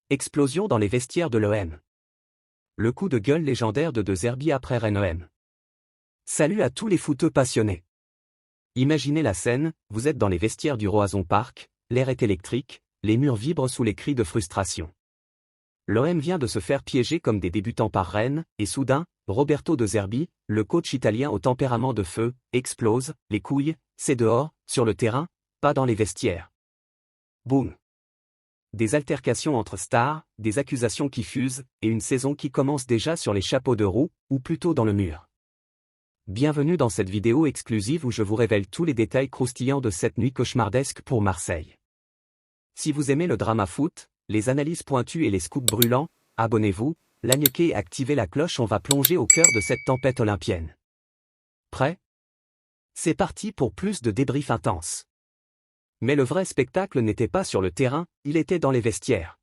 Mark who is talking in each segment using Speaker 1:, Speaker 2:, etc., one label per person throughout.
Speaker 1: Explosion dans les vestiaires de l'OM. Le coup de gueule légendaire de De Zerbi après Rennes-OM. Salut à tous les footeux passionnés. Imaginez la scène, vous êtes dans les vestiaires du Roazhon Park, l'air est électrique, les murs vibrent sous les cris de frustration. L'OM vient de se faire piéger comme des débutants par Rennes, et soudain, Roberto De Zerbi, le coach italien au tempérament de feu, explose, les couilles, c'est dehors, sur le terrain, pas dans les vestiaires. Boum. Des altercations entre stars, des accusations qui fusent, et une saison qui commence déjà sur les chapeaux de roue, ou plutôt dans le mur. Bienvenue dans cette vidéo exclusive où je vous révèle tous les détails croustillants de cette nuit cauchemardesque pour Marseille. Si vous aimez le drama foot, les analyses pointues et les scoops brûlants, abonnez-vous, likez et activez la cloche, on va plonger au cœur de cette tempête olympienne. Prêt? C'est parti pour plus de débriefs intenses. Mais le vrai spectacle n'était pas sur le terrain, il était dans les vestiaires.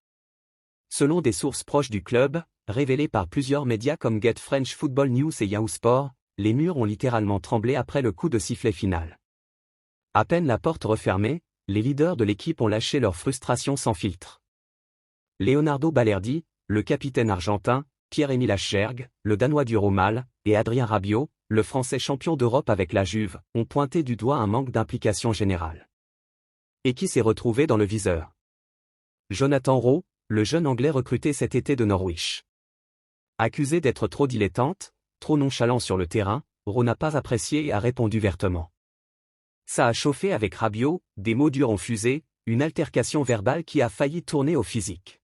Speaker 1: Selon des sources proches du club, révélées par plusieurs médias comme Get French Football News et Yahoo Sport, les murs ont littéralement tremblé après le coup de sifflet final. À peine la porte refermée, les leaders de l'équipe ont lâché leur frustration sans filtre. Leonardo Balerdi, le capitaine argentin, Pierre-Emile Achergue, le Danois du Romal, et Adrien Rabiot, le Français champion d'Europe avec la Juve, ont pointé du doigt un manque d'implication générale. Et qui s'est retrouvé dans le viseur? Jonathan Rowe, le jeune Anglais recruté cet été de Norwich. Accusé d'être trop dilettante, trop nonchalant sur le terrain, Rowe n'a pas apprécié et a répondu vertement. Ça a chauffé avec Rabiot, des mots durs ont fusé, une altercation verbale qui a failli tourner au physique.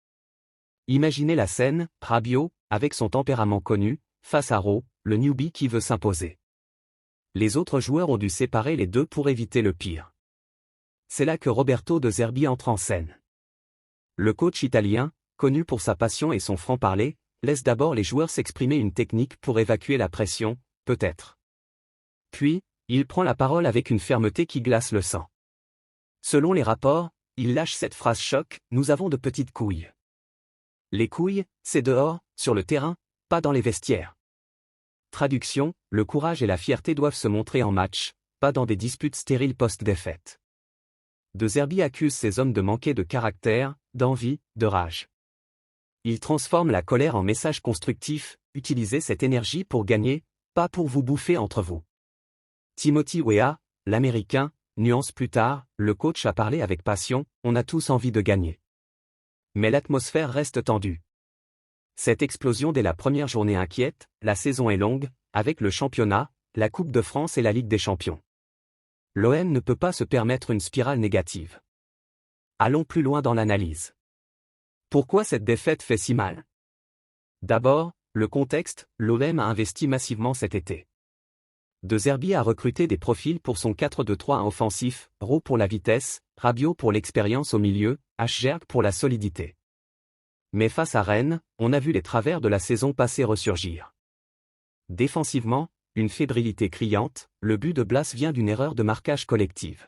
Speaker 1: Imaginez la scène, Rabiot, avec son tempérament connu, face à Rowe, le newbie qui veut s'imposer. Les autres joueurs ont dû séparer les deux pour éviter le pire. C'est là que Roberto De Zerbi entre en scène. Le coach italien, connu pour sa passion et son franc-parler, laisse d'abord les joueurs s'exprimer une technique pour évacuer la pression, peut-être. Puis, il prend la parole avec une fermeté qui glace le sang. Selon les rapports, il lâche cette phrase choc, nous avons de petites couilles. Les couilles, c'est dehors, sur le terrain, pas dans les vestiaires. Traduction, le courage et la fierté doivent se montrer en match, pas dans des disputes stériles post-défaite. De Zerbi accuse ces hommes de manquer de caractère, d'envie, de rage. Il transforme la colère en message constructif, utilisez cette énergie pour gagner, pas pour vous bouffer entre vous. Timothy Weah, l'Américain, nuance plus tard, le coach a parlé avec passion, on a tous envie de gagner. Mais l'atmosphère reste tendue. Cette explosion dès la première journée inquiète, la saison est longue, avec le championnat, la Coupe de France et la Ligue des Champions. L'OM ne peut pas se permettre une spirale négative. Allons plus loin dans l'analyse. Pourquoi cette défaite fait si mal? D'abord, le contexte, l'OM a investi massivement cet été. De Zerbi a recruté des profils pour son 4-2-3-1 offensif, Rowe pour la vitesse, Rabiot pour l'expérience au milieu, Achergue pour la solidité. Mais face à Rennes, on a vu les travers de la saison passée ressurgir. Défensivement, une fébrilité criante, le but de Blas vient d'une erreur de marquage collective.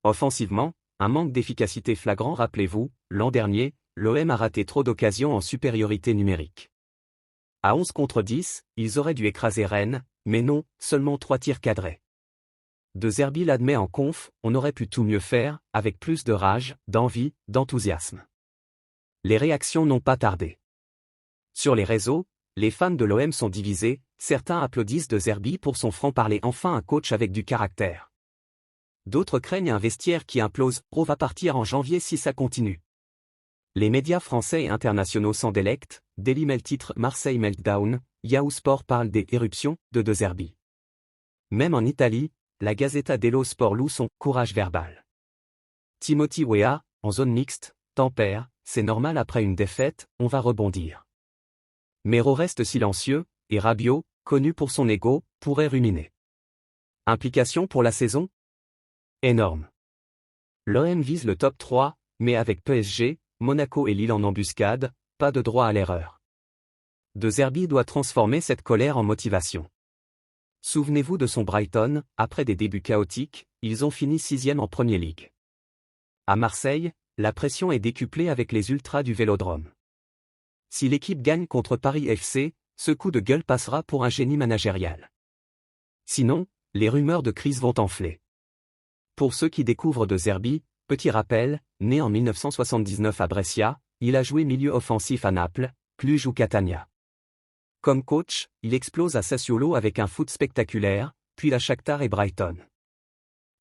Speaker 1: Offensivement, un manque d'efficacité flagrant, rappelez-vous, l'an dernier, l'OM a raté trop d'occasions en supériorité numérique. À 11 contre 10, ils auraient dû écraser Rennes, mais non, seulement 3 tirs cadrés. De Zerbi l'admet en conf, on aurait pu tout mieux faire, avec plus de rage, d'envie, d'enthousiasme. Les réactions n'ont pas tardé. Sur les réseaux, les fans de l'OM sont divisés, certains applaudissent De Zerbi pour son franc-parler, enfin un coach avec du caractère. D'autres craignent un vestiaire qui implose, Rowe va partir en janvier si ça continue. Les médias français et internationaux s'en délectent, Daily Mail titre Marseille Meltdown, Yahoo Sport parle des éruptions de De Zerbi. Même en Italie, la Gazzetta dello Sport loue son courage verbal. Timothy Weah, en zone mixte, tempère, c'est normal après une défaite, on va rebondir. Mais Rowe reste silencieux, et Rabiot, connu pour son ego, pourrait ruminer. Implication pour la saison? Énorme. L'OM vise le top 3, mais avec PSG, Monaco et Lille en embuscade, pas de droit à l'erreur. De Zerbi doit transformer cette colère en motivation. Souvenez-vous de son Brighton, après des débuts chaotiques, ils ont fini 6e en Premier League. À Marseille, la pression est décuplée avec les ultras du Vélodrome. Si l'équipe gagne contre Paris FC, ce coup de gueule passera pour un génie managérial. Sinon, les rumeurs de crise vont enfler. Pour ceux qui découvrent De Zerbi, petit rappel, né en 1979 à Brescia, il a joué milieu offensif à Naples, Cluj ou Catania. Comme coach, il explose à Sassuolo avec un foot spectaculaire, puis à Shakhtar et Brighton.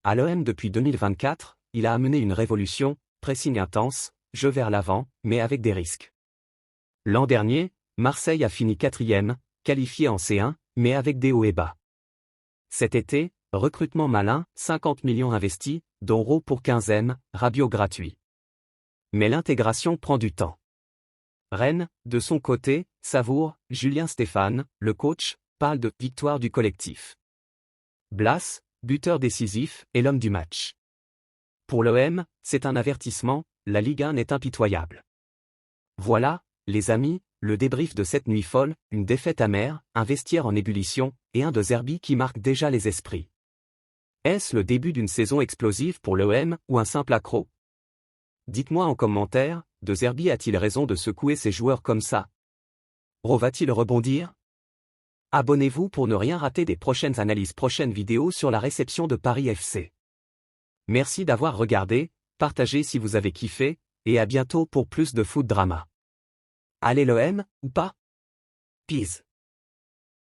Speaker 1: À l'OM depuis 2024, il a amené une révolution, pressing intense, jeu vers l'avant, mais avec des risques. L'an dernier, Marseille a fini 4e, qualifié en C1, mais avec des hauts et bas. Cet été, recrutement malin, 50 millions investis, dont Rowe pour 15e, Rabiot gratuit. Mais l'intégration prend du temps. Rennes, de son côté, savoure, Julien Stéphane, le coach, parle de « victoire du collectif ». Blas, buteur décisif, est l'homme du match. Pour l'OM, c'est un avertissement, la Ligue 1 est impitoyable. Voilà, les amis, le débrief de cette nuit folle, une défaite amère, un vestiaire en ébullition, et un De Zerbi qui marque déjà les esprits. Est-ce le début d'une saison explosive pour l'OM ou un simple accroc? Dites-moi en commentaire, De Zerbi a-t-il raison de secouer ses joueurs comme ça? Rowe va-t-il rebondir? Abonnez-vous pour ne rien rater des prochaines analyses, prochaines vidéos sur la réception de Paris FC. Merci d'avoir regardé, partagez si vous avez kiffé, et à bientôt pour plus de foot drama. Allez l'OM, ou pas? Peace.